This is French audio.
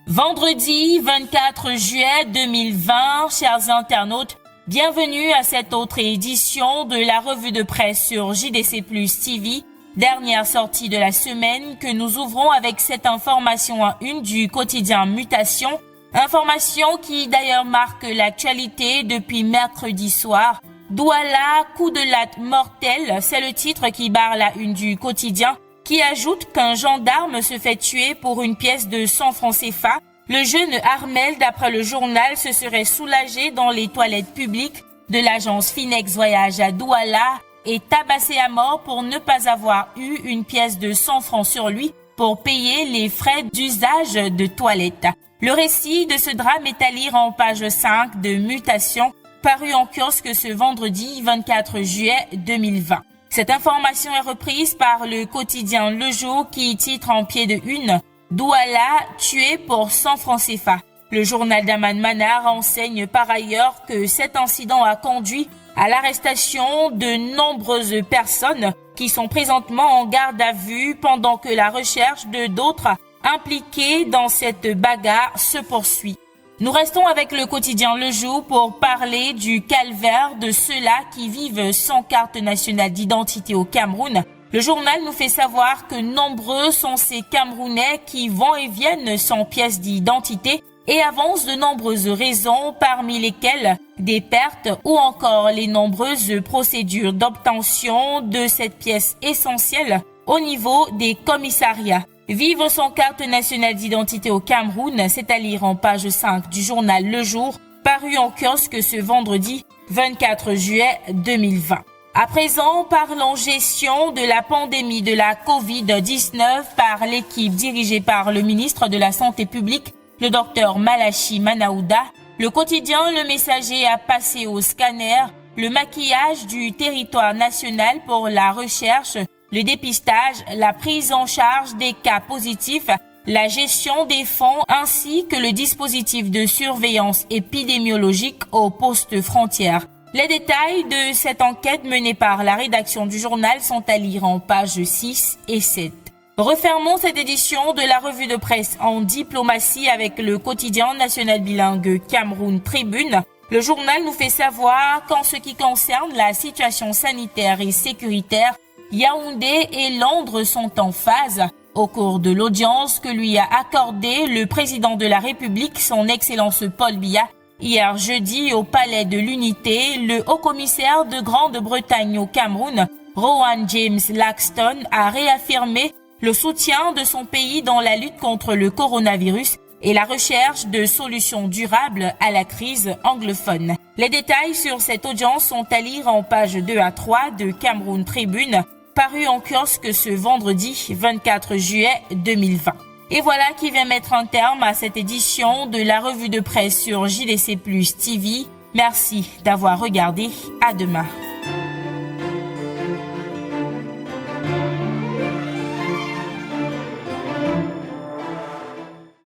Vendredi 24 juillet 2020, chers internautes, bienvenue à cette autre édition de la revue de presse sur JDC Plus TV, dernière sortie de la semaine que nous ouvrons avec cette information en une du quotidien Mutation, information qui d'ailleurs marque l'actualité depuis mercredi soir. Douala, coup de latte mortel, c'est le titre qui barre la une du quotidien, qui ajoute qu'un gendarme se fait tuer pour une pièce de 100 francs CFA. Le jeune Armel, d'après le journal, se serait soulagé dans les toilettes publiques de l'agence Finex Voyage à Douala et tabassé à mort pour ne pas avoir eu une pièce de 100 francs sur lui pour payer les frais d'usage de toilettes. Le récit de ce drame est à lire en page 5 de Mutation, paru en kiosque ce vendredi 24 juillet 2020. Cette information est reprise par le quotidien Le Jour qui titre en pied de une « Douala tué pour 100 francs CFA ». Le journal d'Aman Manar enseigne par ailleurs que cet incident a conduit à l'arrestation de nombreuses personnes qui sont présentement en garde à vue pendant que la recherche de d'autres impliqués dans cette bagarre se poursuit. Nous restons avec le quotidien Le Jour pour parler du calvaire de ceux-là qui vivent sans carte nationale d'identité au Cameroun. Le journal nous fait savoir que nombreux sont ces Camerounais qui vont et viennent sans pièce d'identité et avancent de nombreuses raisons, parmi lesquelles des pertes ou encore les nombreuses procédures d'obtention de cette pièce essentielle au niveau des commissariats. Vivre sans carte nationale d'identité au Cameroun, c'est à lire en page 5 du journal Le Jour, paru en kiosque ce vendredi 24 juillet 2020. À présent, parlons gestion de la pandémie de la Covid-19 par l'équipe dirigée par le ministre de la Santé publique, le docteur Malachi Manaouda. Le quotidien Le Messager a passé au scanner le maquillage du territoire national pour la recherche, le dépistage, la prise en charge des cas positifs, la gestion des fonds ainsi que le dispositif de surveillance épidémiologique aux postes frontières. Les détails de cette enquête menée par la rédaction du journal sont à lire en pages 6 et 7. Refermons cette édition de la revue de presse en diplomatie avec le quotidien national bilingue Cameroun Tribune. Le journal nous fait savoir qu'en ce qui concerne la situation sanitaire et sécuritaire, Yaoundé et Londres sont en phase. Au cours de l'audience que lui a accordée le président de la République, son Excellence Paul Biya, hier jeudi au Palais de l'Unité, le haut-commissaire de Grande-Bretagne au Cameroun, Rowan James Laxton, a réaffirmé le soutien de son pays dans la lutte contre le coronavirus et la recherche de solutions durables à la crise anglophone. Les détails sur cette audience sont à lire en pages 2 à 3 de Cameroun Tribune, paru en kiosque ce vendredi 24 juillet 2020. Et voilà qui vient mettre un terme à cette édition de la revue de presse sur JDC Plus TV. Merci d'avoir regardé. À demain.